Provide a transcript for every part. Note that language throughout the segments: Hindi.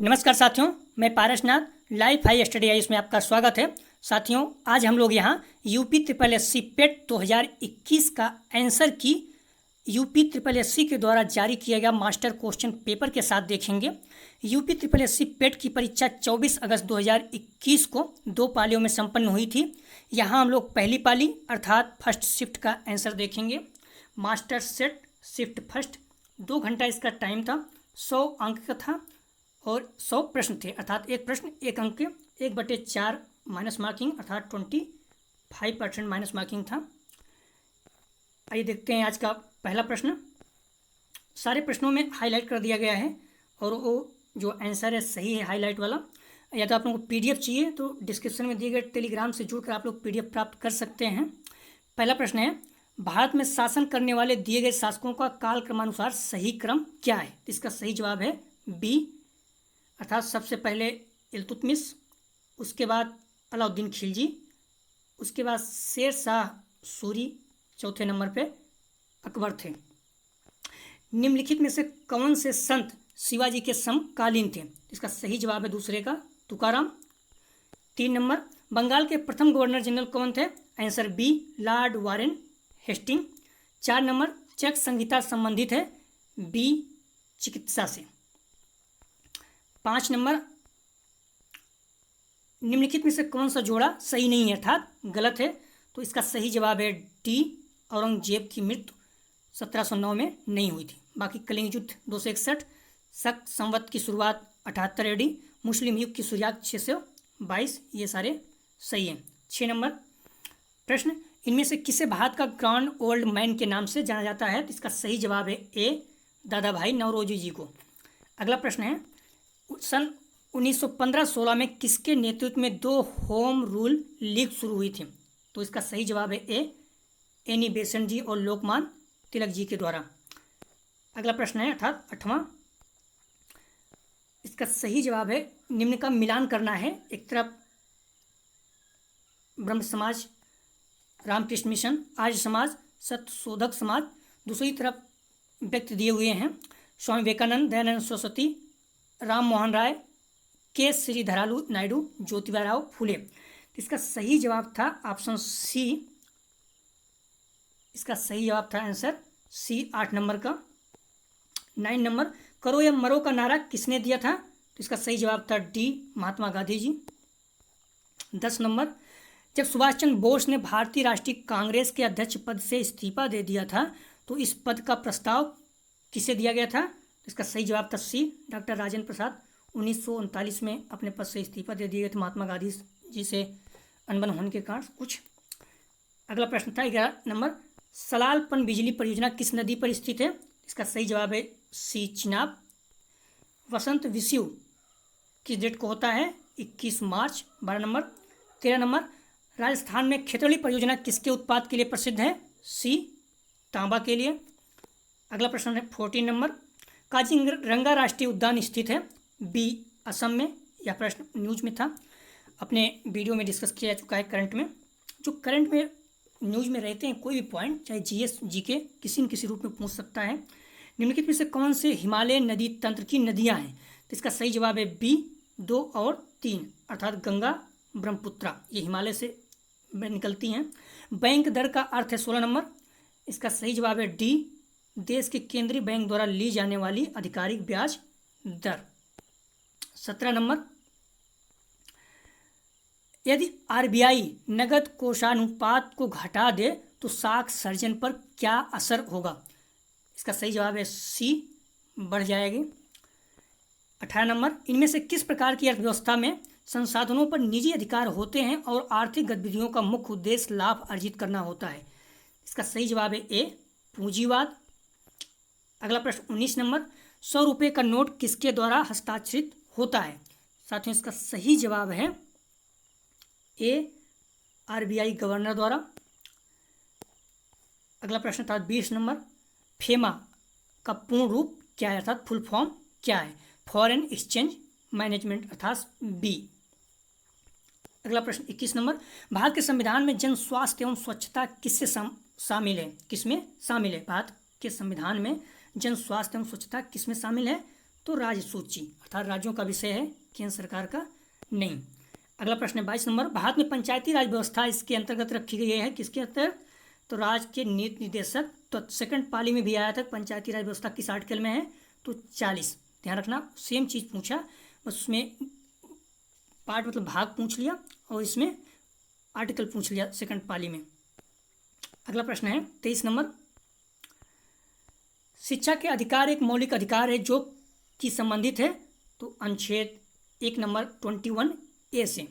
नमस्कार साथियों, मैं Parasnath life high study Ayush में आपका स्वागत है। साथियों, आज हम लोग यहाँ यूपी ट्रिपल एस सी पेट 2021 का आंसर की यूपी ट्रिपल एस सी के द्वारा जारी किया गया मास्टर क्वेश्चन पेपर के साथ देखेंगे। यूपी ट्रिपल एस सी पेट की परीक्षा 24 अगस्त 2021 को 2 पालियों में संपन्न हुई थी। यहाँ हम लोग पहली पाली अर्थात फर्स्ट शिफ्ट का आंसर देखेंगे। मास्टर सेट शिफ्ट फर्स्ट 2 घंटा इसका टाइम था, 100 अंक का था और 100 प्रश्न थे, अर्थात एक प्रश्न 1 अंक के 1/4 माइनस मार्किंग अर्थात 25% माइनस मार्किंग था। आइए देखते हैं आज का पहला प्रश्न। सारे प्रश्नों में हाईलाइट कर दिया गया है और वो जो आंसर है सही है हाईलाइट वाला। या तो आप लोगों को पीडीएफ चाहिए तो डिस्क्रिप्शन में दिए गए टेलीग्राम से जुड़कर आप लोग पीडीएफ प्राप्त कर सकते हैं। पहला प्रश्न है, भारत में शासन करने वाले दिए गए शासकों का काल क्रमानुसार सही क्रम क्या है? इसका सही जवाब है बी, अर्थात सबसे पहले इल्तुतमिश, उसके बाद अलाउद्दीन खिलजी, उसके बाद शेर शाह सूरी, चौथे नंबर पे अकबर थे। निम्नलिखित में से कौन से संत शिवाजी के समकालीन थे? इसका सही जवाब है दूसरे का तुकाराम। 3 नंबर, बंगाल के प्रथम गवर्नर जनरल कौन थे? Answer B, Lord Warren Hasting. 4 number, चक संहिता संबंधित है बी, चिकित्सा से। 5 नंबर, निम्नलिखित में से कौन सा जोड़ा सही नहीं है अर्थात गलत है? तो इसका सही जवाब है डी, औरंगजेब की मृत्यु 1709 में नहीं हुई थी। बाकी कलिंग युद्ध 261, शक संवत की शुरुआत 78 AD, मुस्लिम युग की शुरुआत 622, ये सारे सही हैं। 6 नंबर प्रश्न, इनमें से किसे भारत का ग्रांड ओल्ड मैन के नाम से जाना जाता है? तो इसका सही जवाब है ए, दादा भाई नौरोजी जी को। अगला प्रश्न है, सन 1915-16 में किसके नेतृत्व में 2 होम रूल लीग शुरू हुई थी? तो इसका सही जवाब है ए, एनी बेसेंट जी और लोकमान तिलक जी के द्वारा। अगला प्रश्न है अर्थात 8वां, इसका सही जवाब है निम्न का मिलान करना है। एक तरफ ब्रह्म समाज, रामकृष्ण मिशन, आर्य समाज, सत्यशोधक समाज, दूसरी तरफ व्यक्ति दिए हुए हैं स्वामी विवेकानंद, दयानंद सरस्वती, राम मोहन राय, के श्रीधरालू नायडू, ज्योतिबा राव फुले। इसका सही जवाब था ऑप्शन सी, इसका सही जवाब था आंसर सी 8 नंबर का। 9 नंबर, करो या मरो का नारा किसने दिया था? तो इसका सही जवाब था डी, महात्मा गांधी जी। 10 नंबर, जब सुभाष चंद्र बोस ने भारतीय राष्ट्रीय कांग्रेस के अध्यक्ष पद से इस्तीफा दे दिया था तो इस पद का प्रस्ताव किसे दिया गया था? इसका सही जवाब था सी, डॉक्टर राजेंद्र प्रसाद। 1939 में अपने पद से इस्तीफा दे दिए गए थे महात्मा गांधी जी से अनबन होने के कारण कुछ। अगला प्रश्न था 11 नंबर, सलाल पनबिजली परियोजना किस नदी पर स्थित है? इसका सही जवाब है सी, चिनाब। वसंत विषुव किस डेट को होता है? 21 मार्च। 12 नंबर। 13 नंबर, राजस्थान में खेतड़ी परियोजना किसके उत्पाद के लिए प्रसिद्ध है? सी, तांबा के लिए। अगला प्रश्न है 14 नंबर, काजीरंगा राष्ट्रीय उद्यान स्थित है बी, असम में। यह प्रश्न न्यूज में था, अपने वीडियो में डिस्कस किया जा चुका है। करंट में जो करंट में न्यूज में रहते हैं कोई भी पॉइंट चाहे जीएस जीके किसी न किसी रूप में पूछ सकता है। निम्नलिखित में से कौन से हिमालय नदी तंत्र की नदियां हैं? तो इसका सही जवाब है बी, 2 और 3 अर्थात गंगा, ब्रह्मपुत्रा, ये हिमालय से निकलती हैं। बैंक दर का अर्थ है 16 नंबर, इसका सही जवाब है डी, देश के केंद्रीय बैंक द्वारा ली जाने वाली आधिकारिक ब्याज दर। 17 नंबर, यदि आरबीआई नगद कोषानुपात को घटा दे तो साख सर्जन पर क्या असर होगा? इसका सही जवाब है सी, बढ़ जाएगी। 18 नंबर, इनमें से किस प्रकार की अर्थव्यवस्था में संसाधनों पर निजी अधिकार होते हैं और आर्थिक गतिविधियों का मुख्य उद्देश्य लाभ अर्जित करना होता है? इसका सही जवाब है ए, पूंजीवाद। अगला प्रश्न 19 नंबर, 100 रुपये का नोट किसके द्वारा हस्ताक्षरित होता है? साथियों, इसका सही जवाब है ए, आरबीआई गवर्नर द्वारा। अगला प्रश्न था 20 नंबर, फेमा का पूर्ण रूप क्या है अर्थात फुल फॉर्म क्या है? फॉरेन एक्सचेंज मैनेजमेंट अर्थात बी। अगला प्रश्न 21 नंबर, भारत के संविधान में जन स्वास्थ्य एवं स्वच्छता किससे शामिल है? किसमें शामिल है? भारत के संविधान में जन स्वास्थ्य एवं स्वच्छता किसमें शामिल है? तो राज्यसूची अर्थात राज्यों का विषय है, केंद्र सरकार का नहीं। अगला प्रश्न है 22 नंबर, भारत में पंचायती राज व्यवस्था इसके अंतर्गत रखी गई है, किसके अंतर्गत? तो राज्य के नीति निर्देशक। तो सेकंड पाली में भी आया था पंचायती राज व्यवस्था किस आर्टिकल में है? तो 40। ध्यान रखना, सेम चीज़ पूछा, बस उसमें पार्ट मतलब भाग पूछ लिया और इसमें आर्टिकल पूछ लिया सेकंड पाली में। अगला प्रश्न है 23 नंबर, शिक्षा के अधिकार एक मौलिक अधिकार है जो कि संबंधित है, तो अनुच्छेद 1 नंबर 21A से।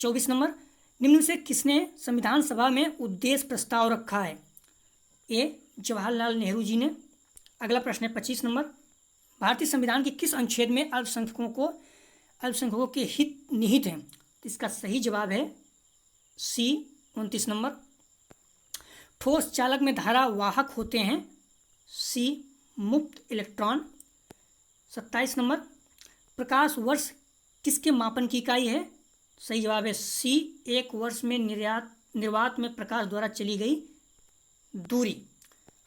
24 नंबर, निम्न से किसने संविधान सभा में उद्देश्य प्रस्ताव रखा है? ए जवाहरलाल नेहरू जी ने। अगला प्रश्न है 25 नंबर, भारतीय संविधान के किस अनुच्छेद में अल्पसंख्यकों के हित निहित हैं? तो इसका सही जवाब है सी 29 नंबर। ठोस चालक में धारा वाहक होते हैं, सी मुक्त इलेक्ट्रॉन। 27 नंबर, प्रकाश वर्ष किसके मापन की इकाई है? सही जवाब है सी, एक वर्ष में निर्वात में प्रकाश द्वारा चली गई दूरी।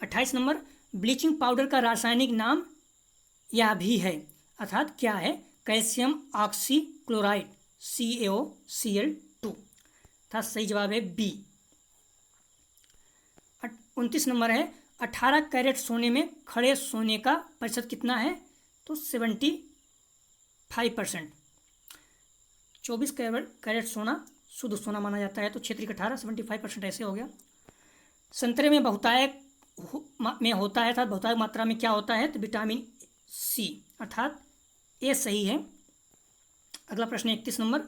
28 नंबर, ब्लीचिंग पाउडर का रासायनिक नाम यह भी है, अर्थात क्या है? कैल्शियम ऑक्सीक्लोराइड, CaOCl2 था। सही जवाब है बी। 29 नंबर है, 18 कैरेट सोने में खड़े सोने का प्रतिशत कितना है? तो 75%। 24 कैरेट सोना शुद्ध सोना माना जाता है, तो क्षेत्रीय 18 75% ऐसे हो गया। संतरे में बहुतायक में होता है, अर्थात बहुतायक मात्रा में क्या होता है? तो विटामिन सी, अर्थात ए सही है। अगला प्रश्न 31 नंबर,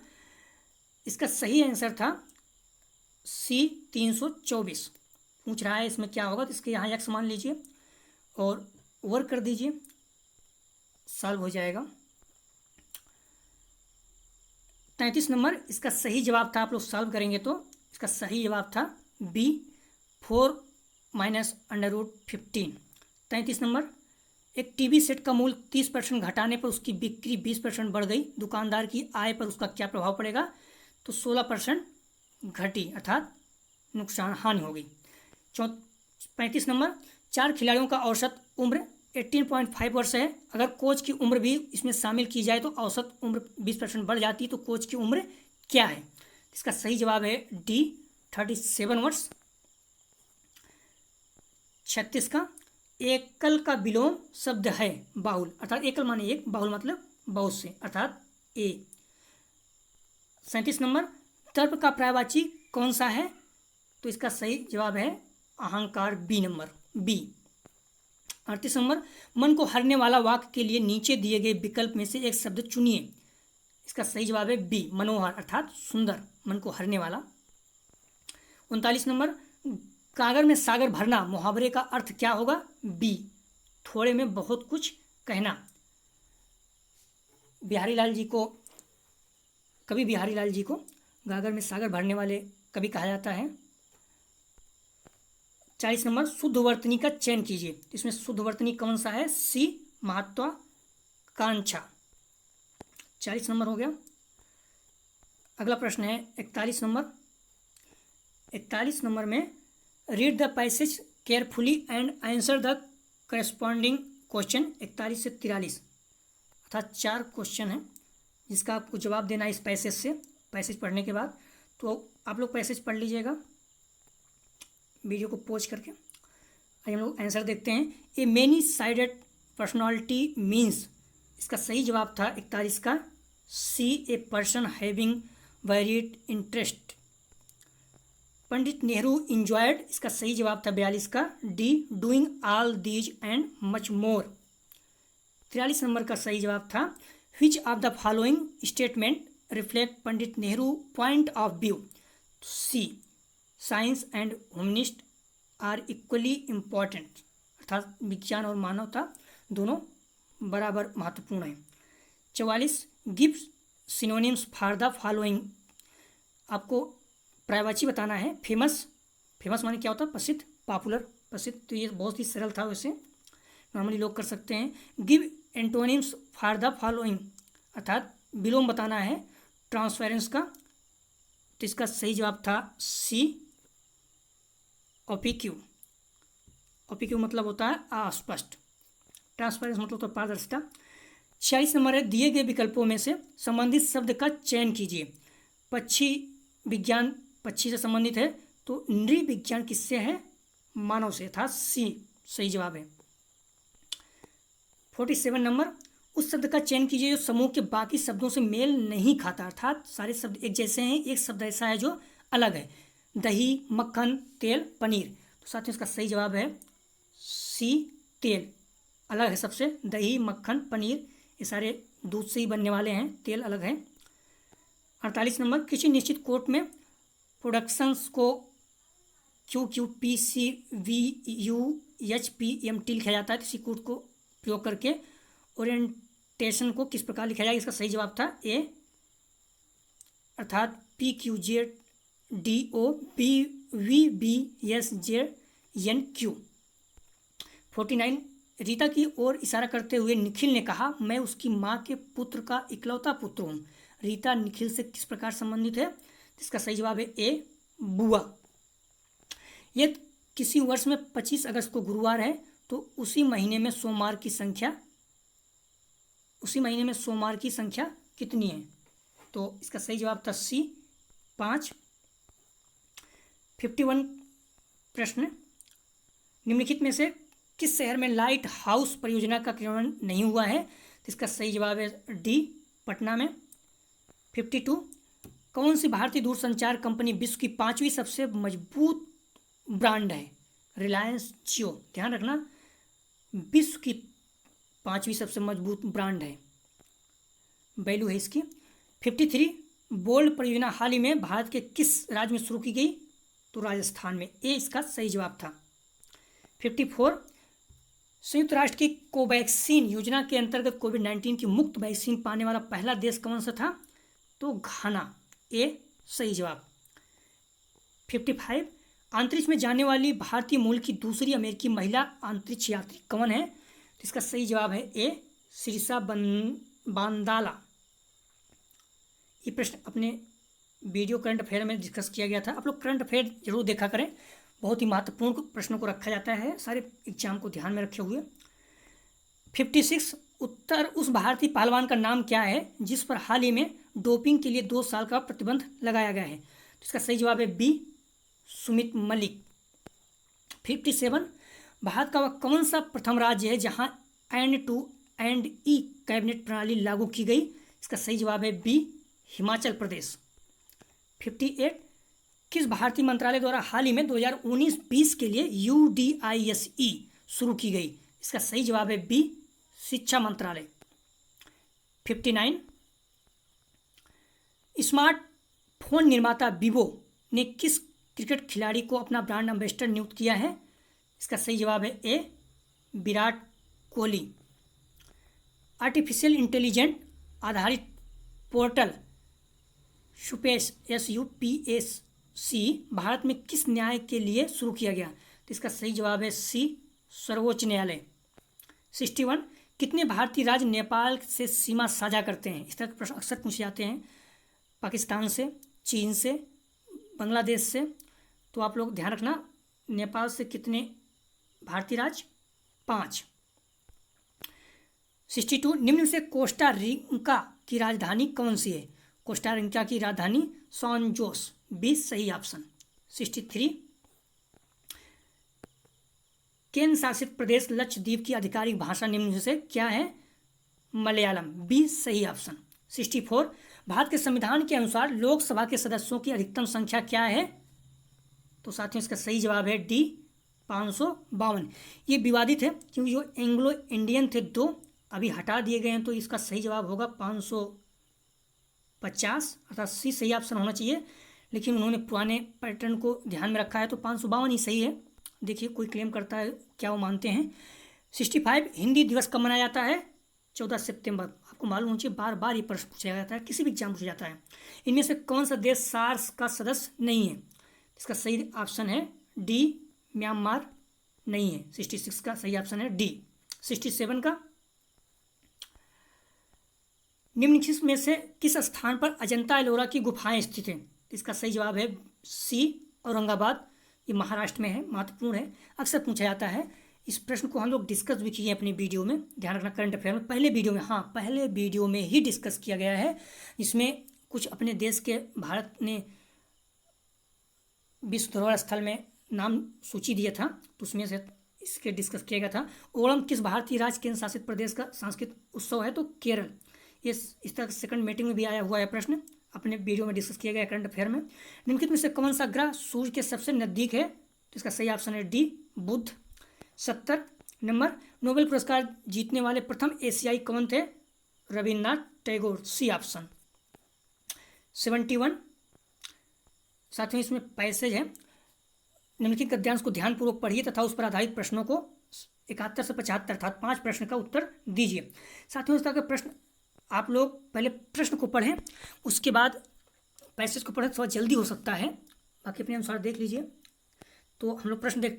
इसका सही आंसर था सी 324। पूछ रहा है इसमें क्या होगा, तो इसके यहाँ एक मान लीजिए और वर्क कर दीजिए, सॉल्व हो जाएगा। 33 नंबर, इसका सही जवाब था, आप लोग सॉल्व करेंगे तो इसका सही जवाब था बी 4 माइनस √15। 33 नंबर, एक टीवी सेट का मूल्य 30% घटाने पर उसकी बिक्री 20% बढ़ गई, दुकानदार की आय पर उसका क्या प्रभाव पड़ेगा? तो 16% घटी, अर्थात नुकसान हानि हो गई। 35 नंबर, 4 खिलाड़ियों का औसत उम्र 18.5 वर्ष है, अगर कोच की उम्र भी इसमें शामिल की जाए तो औसत उम्र 20% बढ़ जाती है, तो कोच की उम्र क्या है? इसका सही जवाब है डी 37 वर्ष। 36 का, एकल का विलोम शब्द है बाहुल, अर्थात एकल माने एक, बाहुल मतलब बहुत से, अर्थात ए। 37 नंबर, तर्क का पर्यायवाची कौन सा है? तो इसका सही जवाब है अहंकार, बी नंबर बी। 38 नंबर, मन को हरने वाला वाक्य के लिए नीचे दिए गए विकल्प में से एक शब्द चुनिए। इसका सही जवाब है बी मनोहर, अर्थात सुंदर, मन को हरने वाला। 39 नंबर, कागर में सागर भरना मुहावरे का अर्थ क्या होगा? बी थोड़े में बहुत कुछ कहना। बिहारी लाल जी को गागर में सागर भरने वाले कवि कहा जाता है। 40 नंबर, शुद्ध वर्तनी का चयन कीजिए, इसमें शुद्ध वर्तनी कौन सा है? सी महत्वाकांक्षा। 40 नंबर हो गया। अगला प्रश्न है 41 नंबर। 41 नंबर में read the passage carefully and answer the corresponding question. 41 से 43 अर्थात 4 क्वेश्चन हैं जिसका आपको जवाब देना है इस पैसेज से। पैसेज पढ़ने के बाद तो आप लोग पैसेज पढ़ लीजिएगा वीडियो को पॉज करके। आइए हम लोग आंसर देखते हैं। A many sided personality means, इसका सही जवाब था 41 का C, a person having varied interest. Pandit Nehru enjoyed, इसका सही जवाब था 42 का D, doing all these and much more. 43 number का सही जवाब था which of the following statement reflect Pandit Nehru point of view? C, science and humanist are equally important, अर्थात विज्ञान और मानवता दोनों बराबर महत्वपूर्ण है। 44, give synonyms for the following, आपको पर्यायवाची बताना है। फेमस माने क्या होता है? प्रसिद्ध, पॉपुलर, प्रसिद्ध, तो ये बहुत ही सरल था, वैसे नॉर्मली लोग कर सकते हैं। Give antonyms for the following, अर्थात विलोम बताना है ट्रांसफरेंस का, तो इसका सही जवाब था सी, ओपीक्यू। ओपीक्यू मतलब होता है अस्पष्ट। ट्रांसपेरेंस मतलब तो पारदर्शिता। 46 नंबर है, दिए गए विकल्पों में से संबंधित शब्द का चयन कीजिए। पक्षी विज्ञान पक्षी से संबंधित है, तो नृविज्ञान किससे है? मानव से, अर्थात सी सही जवाब है। 47 नंबर, उस शब्द का चयन कीजिए जो समूह के बाकी शब्दों से मेल नहीं खाता, अर्थात सारे शब्द एक जैसे हैं, एक शब्द ऐसा है जो अलग है। दही, मक्खन, तेल, पनीर। तो साथियों इसका सही जवाब है सी, तेल अलग है सबसे। दही, मक्खन, पनीर ये सारे दूध से ही बनने वाले हैं, तेल अलग है। 48 नंबर, किसी निश्चित कोर्ट में प्रोडक्शंस को QQPCVUHPMT लिखा जाता है, तो इसी कोड को प्रयोग करके ओरिएंटेशन को किस प्रकार लिखा जाएगा? इसका सही जवाब था ए, अर्थात PQZDOBVBSJNQ। 49, रीता की ओर इशारा करते हुए निखिल ने कहा, मैं उसकी माँ के पुत्र का इकलौता पुत्र हूँ। रीता निखिल से किस प्रकार संबंधित है? इसका सही जवाब है ए, बुआ। यदि किसी वर्ष में 25 अगस्त को गुरुवार है तो उसी महीने में सोमवार की संख्या कितनी है? तो इसका सही जवाब था सी, 5। 51 प्रश्न, निम्नलिखित में से किस शहर में लाइट हाउस परियोजना का क्रियान्वयन नहीं हुआ है? तो इसका सही जवाब है डी, पटना में। 52, कौन सी भारतीय दूरसंचार कंपनी विश्व की 5वीं सबसे मजबूत ब्रांड है? रिलायंस जियो, ध्यान रखना, विश्व की 5वीं सबसे मजबूत ब्रांड है, वैल्यू है इसकी। 53, बोल्ड परियोजना हाल ही में भारत के किस राज्य में शुरू की गई? तो राजस्थान में, ए इसका सही जवाब था। 54, संयुक्त राष्ट्र की कोवैक्सीन योजना के अंतर्गत कोविड-19 की मुफ्त वैक्सीन पाने वाला पहला देश कौन सा था? तो घाना, ए सही जवाब। 55, अंतरिक्ष में जाने वाली भारतीय मूल की दूसरी अमेरिकी महिला अंतरिक्ष यात्री कौन है? तो इसका सही जवाब है ए, सिरिसा बांदाला। ये प्रश्न अपने वीडियो करंट अफेयर में डिस्कस किया गया था। आप लोग करंट अफेयर जरूर देखा करें, बहुत ही महत्वपूर्ण प्रश्नों को रखा जाता है सारे एग्जाम को ध्यान में रखे हुए। 56, उत्तर उस भारतीय पहलवान का नाम क्या है जिस पर हाल ही में डोपिंग के लिए 2 साल का प्रतिबंध लगाया गया है? तो इसका सही जवाब है बी, सुमित मलिक। 57, भारत का वह कौन सा प्रथम राज्य है जहां एंड-टू-एंड कैबिनेट प्रणाली लागू की गई? इसका सही जवाब है बी, हिमाचल प्रदेश। 58, किस भारतीय मंत्रालय द्वारा हाल ही में 2019-20 के लिए UDISE शुरू की गई? इसका सही जवाब है बी, शिक्षा मंत्रालय। 59, स्मार्टफोन निर्माता वीवो ने किस क्रिकेट खिलाड़ी को अपना ब्रांड एम्बेसडर नियुक्त किया है? इसका सही जवाब है ए, विराट कोहली। आर्टिफिशियल इंटेलिजेंट आधारित पोर्टल SUPAC भारत में किस न्याय के लिए शुरू किया गया? तो इसका सही जवाब है सी, सर्वोच्च न्यायालय। 61, कितने भारतीय राज्य नेपाल से सीमा साझा करते हैं? इस तरह के प्रश्न अक्सर पूछे जाते हैं, पाकिस्तान से, चीन से, बांग्लादेश से। तो आप लोग ध्यान रखना, नेपाल से कितने भारतीय राज्य? 5। 62, निम्न से कोस्टा रिका की राजधानी कौन सी है? कोस्टा रिका की राजधानी सैन जोस, बी सही ऑप्शन। 63, केंद्र शासित प्रदेश लक्षद्वीप की आधिकारिक भाषा निम्न से क्या है? मलयालम, बी सही ऑप्शन। 64, भारत के संविधान के अनुसार लोकसभा के सदस्यों की अधिकतम संख्या क्या है? तो साथियों इसका सही जवाब है डी, 552। ये विवादित है क्योंकि जो एंग्लो इंडियन थे 2 अभी हटा दिए गए हैं, तो इसका सही जवाब होगा 550, अर्थात सी सही ऑप्शन होना चाहिए, लेकिन उन्होंने पुराने पैटर्न को ध्यान में रखा है, तो 552 ही सही है। देखिए कोई क्लेम करता है, क्या वो मानते हैं। 65, हिंदी दिवस कब मनाया जाता है? 14 सितंबर। आपको मालूम होना चाहिए, बार बार ये प्रश्न पूछा जाता है, किसी भी एग्जाम पूछा जाता है। इनमें से कौन सा देश सार्स का सदस्य नहीं है? इसका सही ऑप्शन है डी, म्यांमार नहीं है। 66 का सही ऑप्शन है डी। 67 का, निम्नलिखित में से किस स्थान पर अजंता एलोरा की गुफाएं स्थित हैं? इसका सही जवाब है सी, औरंगाबाद। ये महाराष्ट्र में है, महत्वपूर्ण है, अक्सर पूछा जाता है। इस प्रश्न को हम लोग डिस्कस भी किए हैं अपनी वीडियो में, ध्यान रखना करंट अफेयर में, पहले वीडियो में, हाँ पहले वीडियो में ही डिस्कस किया गया है। इसमें कुछ अपने देश के, भारत ने विश्व धरोहर स्थल में नाम सूची दिया था, तो उसमें से इसके डिस्कस किया गया था। ओणम किस भारतीय राज्य केंद्र शासित प्रदेश का सांस्कृतिक उत्सव है? तो केरल। ये इस तरह सेकंड मीटिंग में भी आया हुआ है प्रश्न, अपने वीडियो में डिस्कस किया गया करंट अफेयर में। निम्नलिखित में से कौन सा ग्रह सूर्य के सबसे नजदीक है? तो इसका सही ऑप्शन है डी, बुध। 70 नंबर, नोबेल पुरस्कार जीतने वाले प्रथम एशियाई कौन थे? Rabindranath Tagore, C option. 71, साथ में इसमें पैसेज है। निम्नलिखित गद्यांश को ध्यानपूर्वक पढ़िए तथा उस पर आधारित प्रश्नों को 71 से 75 अर्थात 5 प्रश्न का उत्तर दीजिए। साथ में उस तरह के प्रश्न आप लोग पहले प्रश्न को पढ़ें, उसके बाद पैसेज को पढ़ें, थोड़ा जल्दी हो सकता है, बाकी अपने अनुसार देख लीजिए। तो हम लोग प्रश्न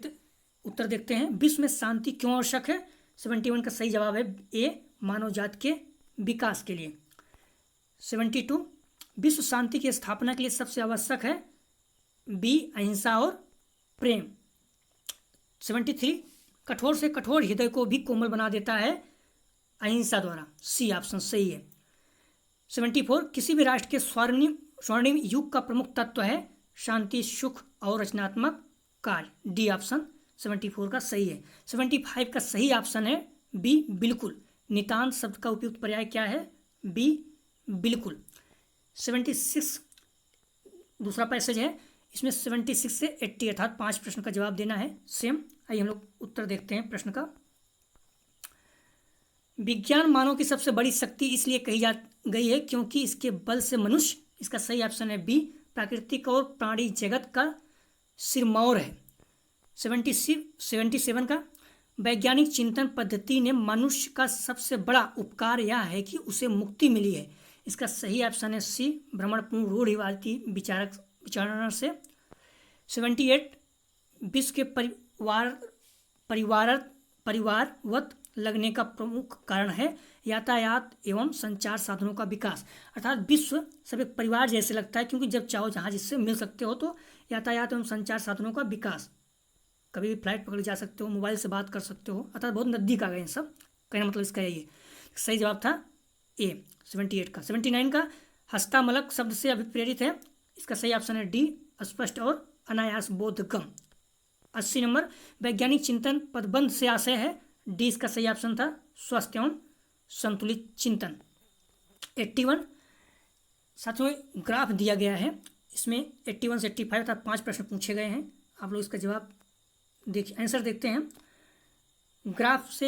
उत्तर देखते हैं। विश्व में शांति क्यों आवश्यक है? 71 का सही जवाब है ए, मानव जाति के विकास के लिए। 72, विश्व शांति की स्थापना के लिए सबसे आवश्यक है? बी, अहिंसा और प्रेम। 73, कठोर से कठोर हृदय को भी कोमल बना देता है अहिंसा द्वारा, सी ऑप्शन सही है। 74, किसी भी राष्ट्र के स्वर्णिम युग का प्रमुख तत्व है शांति, सुख और रचनात्मक कार्य, डी ऑप्शन 74 का सही है। 75 का सही ऑप्शन है बी, बिल्कुल। नितांत शब्द का उपयुक्त पर्याय क्या है? बी, बिल्कुल। 76 दूसरा पैसेज है, इसमें 76 से 80 अर्थात 5 प्रश्न का जवाब देना है सेम। आइए हम लोग उत्तर देखते हैं प्रश्न का। विज्ञान मानव की सबसे बड़ी शक्ति इसलिए कही जा गई है क्योंकि इसके बल से मनुष्य, इसका सही ऑप्शन है बी, प्राकृतिक और प्राणी जगत का सिरमौर है। 77 का, वैज्ञानिक चिंतन पद्धति ने मनुष्य का सबसे बड़ा उपकार यह है कि उसे मुक्ति मिली है, इसका सही ऑप्शन है सी, भ्रमणपूर्ण रूढ़िवादी विचारण से। 78, विश्व के परिवारवत लगने का प्रमुख कारण है यातायात एवं संचार साधनों का विकास, अर्थात विश्व सब एक परिवार जैसे लगता है क्योंकि जब चाहो जहाँ जिससे मिल सकते हो। तो यातायात एवं संचार साधनों का विकास, कभी भी फ्लाइट पकड़ जा सकते हो, मोबाइल से बात कर सकते हो, अर्थात बहुत नज़दीक आ गए हैं सब, कहना मतलब इसका यही है। सही जवाब था ए, 78 का। 79 का, हस्तामलक शब्द से अभिप्रेरित है, इसका सही ऑप्शन है डी, स्पष्ट और अनायास बोधगम। 80 नंबर, वैज्ञानिक चिंतन पदबंध से आशय है, डी इसका सही ऑप्शन था, स्वस्थ एवं संतुलित चिंतन। 81, साथियों ग्राफ दिया गया है, इसमें 81 से 85 तक 5 प्रश्न पूछे गए हैं, आप लोग इसका जवाब देखिए, आंसर देखते हैं। ग्राफ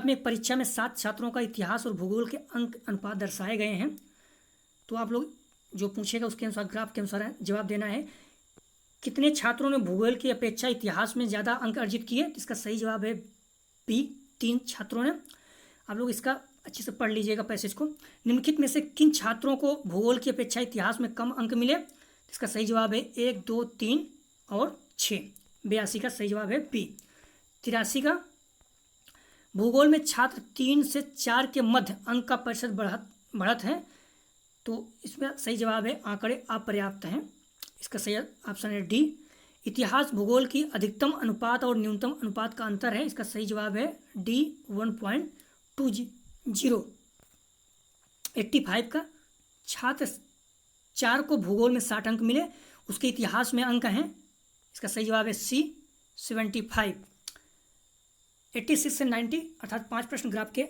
में एक परीक्षा में 7 छात्रों का इतिहास और भूगोल के अंक अनुपात दर्शाए गए हैं, तो आप लोग जो पूछेगा उसके अनुसार ग्राफ के अनुसार जवाब देना है। कितने छात्रों ने भूगोल की अपेक्षा इतिहास में ज़्यादा अंक अर्जित किए? इसका सही जवाब है बी, 3 छात्रों ने। आप लोग इसका अच्छे से पढ़ लीजिएगा पैसेज को। निम्नलिखित में से किन छात्रों को भूगोल की अपेक्षा इतिहास में कम अंक मिले? इसका सही जवाब है 1, 2, 3 और 6। 82 का सही जवाब है बी। 83 का, भूगोल में छात्र 3 से 4 के मध्य अंक का प्रतिशत बढ़त है, तो इसमें सही जवाब है आंकड़े अपर्याप्त हैं, इसका सही ऑप्शन है डी। इतिहास भूगोल की अधिकतम अनुपात और न्यूनतम अनुपात का अंतर है, इसका सही जवाब है डी, 1.20। 85 का, छात्र 4 को भूगोल में 60 अंक मिले, उसके इतिहास में अंक हैं, इसका सही जवाब है सी, 75। 86 से 90 अर्थात 5 प्रश्न ग्राफ के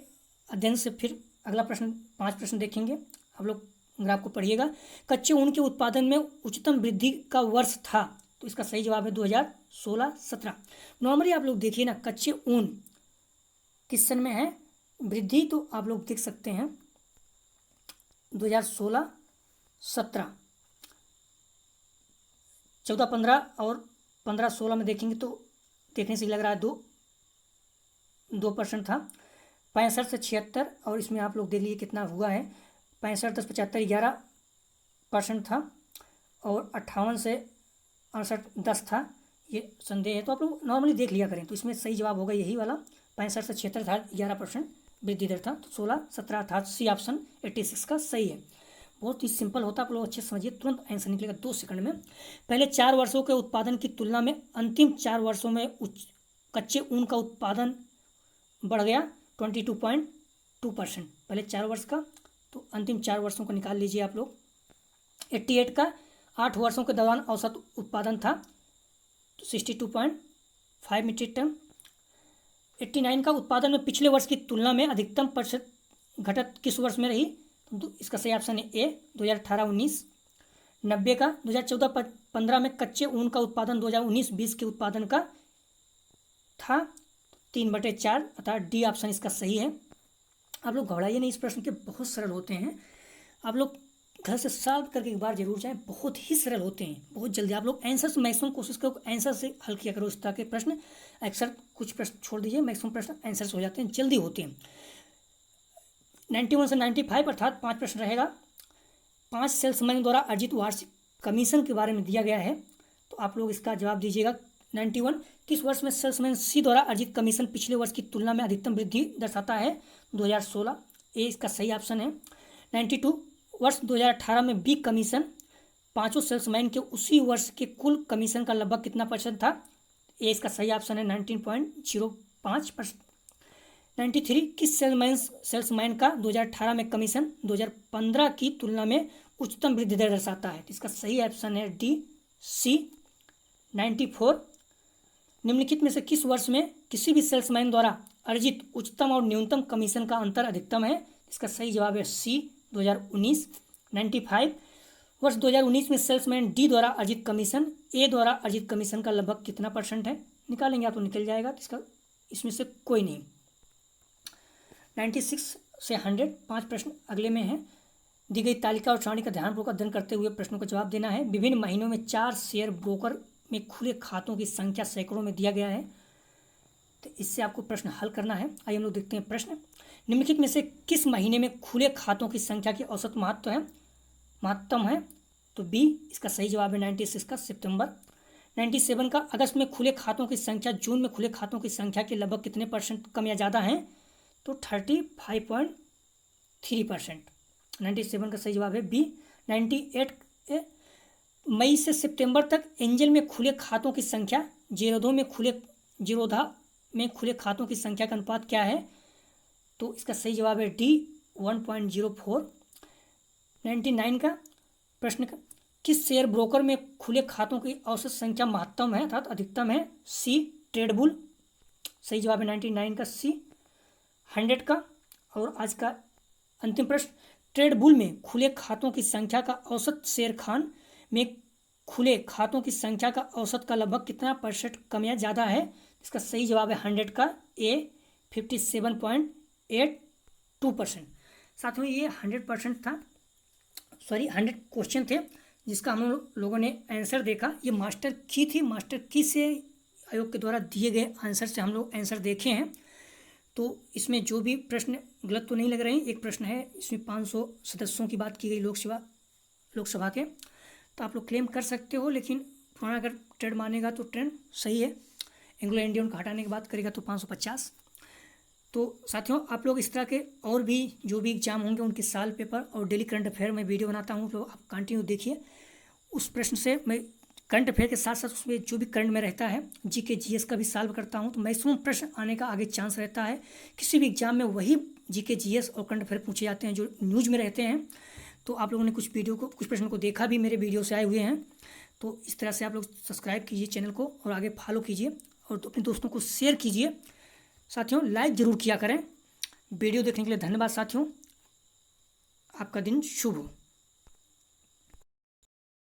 अध्ययन से फिर अगला प्रश्न 5 प्रश्न देखेंगे, आप लोग ग्राफ को पढ़िएगा। कच्चे ऊन के उत्पादन में उच्चतम वृद्धि का वर्ष था, तो इसका सही जवाब है 2016-17। नॉर्मली आप लोग देखिए ना, कच्चे ऊन किस सन में है वृद्धि, तो आप लोग देख सकते हैं 2016-17, 14-15 और 15-16 में देखेंगे तो देखने से लग रहा है 2% था। 65 से 76 और इसमें आप लोग देख लीजिए कितना हुआ है, 65, 10, 75, 11% था और 58 से 68, 10 था, ये संदेह है, तो आप लोग नॉर्मली देख लिया करें। तो इसमें सही जवाब होगा यही वाला, 65 से 76 था, 11% वृद्धि दर था, तो 16-17 अर्थात सी ऑप्शन 86 का सही है। बहुत ही सिंपल होता है, आप लोग अच्छे समझिए, तुरंत आंसर निकलेगा 2 सेकंड में। पहले 4 वर्षों के उत्पादन की तुलना में अंतिम 4 वर्षों में कच्चे ऊन का उत्पादन बढ़ गया 22.2%, पहले 4 वर्ष का, तो अंतिम 4 वर्षों को निकाल लीजिए आप लोग। 88 का 8 वर्षों के दौरान औसत उत्पादन था 62.5 मीट्रिक टन। 89 का उत्पादन में पिछले वर्ष की तुलना में अधिकतम प्रतिशत घटत किस वर्ष में रही, तो इसका सही ऑप्शन है ए 2018-19। 90 का 2014-15 में कच्चे ऊन का उत्पादन 2019-20 के उत्पादन का था 3/4, अर्थात डी ऑप्शन इसका सही है। आप लोग घबराइए नहीं, इस प्रश्न के बहुत सरल होते हैं, आप लोग घर से सॉल्व करके एक बार जरूर जाएं, बहुत ही सरल होते हैं, बहुत जल्दी। आप लोग आंसर से मैक्सिमम कोशिश करो आंसर से हल किया करो इस तरह के प्रश्न, अक्सर कुछ प्रश्न छोड़ दीजिए, मैक्सिमम प्रश्न आंसर से हो जाते हैं, जल्दी होते हैं। 91 से 95 अर्थात 5 प्रश्न रहेगा। 5 सेल्समैन द्वारा अर्जित वार्षिक कमीशन के बारे में दिया गया है, तो आप लोग इसका जवाब दीजिएगा। 91 किस वर्ष में सेल्समैन सी द्वारा अर्जित कमीशन पिछले वर्ष की तुलना में अधिकतम वृद्धि दर्शाता है, 2016, ए इसका सही ऑप्शन है। 92 वर्ष 2018 में बी कमीशन 5 सेल्समैन के उसी वर्ष के कुल कमीशन का लगभग कितना % था, ए इसका सही ऑप्शन है 19.05%। 93 किस सेल्समैन का 2018 में कमीशन 2015 की तुलना में उच्चतम वृद्धि दर दर्शाता है, इसका सही ऑप्शन है डी सी। 94 निम्नलिखित में से किस वर्ष में किसी भी सेल्समैन द्वारा अर्जित उच्चतम और न्यूनतम कमीशन का अंतर अधिकतम है, इसका सही जवाब है सी 2019। 95 वर्ष 2019 में सेल्समैन डी द्वारा अर्जित कमीशन ए द्वारा अर्जित कमीशन का लगभग कितना % है, निकालेंगे आप तो निकल जाएगा, इसका इसमें से कोई नहीं। 96 से 100 5 प्रश्न अगले में है। दी गई तालिका और सारणी का ध्यानपूर्वक अध्ययन करते हुए प्रश्नों का जवाब देना है। विभिन्न महीनों में 4 शेयर ब्रोकर में खुले खातों की संख्या सैकड़ों में दिया गया है, तो इससे आपको प्रश्न हल करना है। आइए हम लोग देखते हैं प्रश्न। निम्नलिखित में से किस महीने में खुले खातों की संख्या की औसत महत्तम है, तो बी इसका सही जवाब है 96 का सितंबर। 97 का अगस्त में खुले खातों की संख्या जून में खुले खातों की संख्या के लगभग कितने % कम या ज़्यादा है, तो 35.3%। 97 का सही जवाब है बी। 98 मई से सितंबर तक एंजल में खुले खातों की संख्या जीरोधा में खुले खातों की संख्या का अनुपात क्या है, तो इसका सही जवाब है डी 1.04। 99 का प्रश्न का किस शेयर ब्रोकर में खुले खातों की औसत संख्या महत्तम है अर्थात अधिकतम है, सी ट्रेडबुल, सही जवाब है 99 का सी। 100 का और आज का अंतिम प्रश्न, ट्रेडबुल में खुले खातों की संख्या का औसत शेयर खान में खुले खातों की संख्या का औसत का लगभग कितना % कम या ज़्यादा है, इसका सही जवाब है 100 का ए 57.82%। साथियों ये 100% था, 100 क्वेश्चन थे जिसका हम लोगों ने आंसर देखा। ये मास्टर की थी, मास्टर की से आयोग के द्वारा दिए गए आंसर से हम लोग आंसर देखे हैं, तो इसमें जो भी प्रश्न गलत तो नहीं लग रहे हैं। एक प्रश्न है इसमें 500 सदस्यों की बात की गई लोकसभा के, तो आप लोग क्लेम कर सकते हो, लेकिन पुराना अगर ट्रेंड मानेगा तो ट्रेंड सही है, एंग्लो इंडियन को हटाने की बात करेगा तो 550। तो साथियों आप लोग इस तरह के और भी जो भी एग्जाम होंगे उनके साल पेपर और डेली करंट अफेयर में वीडियो बनाता हूँ, तो आप कंटिन्यू देखिए। उस प्रश्न से मैं करंट अफेयर के साथ साथ उसमें जो भी करंट में रहता है जीके जीएस का भी सॉल्व करता हूँ, तो मैक्सिमम प्रश्न आने का आगे चांस रहता है। किसी भी एग्जाम में वही जीके जीएस और करंट अफेयर पूछे जाते हैं जो न्यूज़ में रहते हैं। तो आप लोगों ने कुछ प्रश्नों को देखा भी मेरे वीडियो से आए हुए हैं, तो इस तरह से आप लोग सब्सक्राइब कीजिए चैनल को और आगे फॉलो कीजिए और अपने दोस्तों को शेयर कीजिए। साथियों लाइक ज़रूर किया करें। वीडियो देखने के लिए धन्यवाद साथियों, आपका दिन शुभ हो।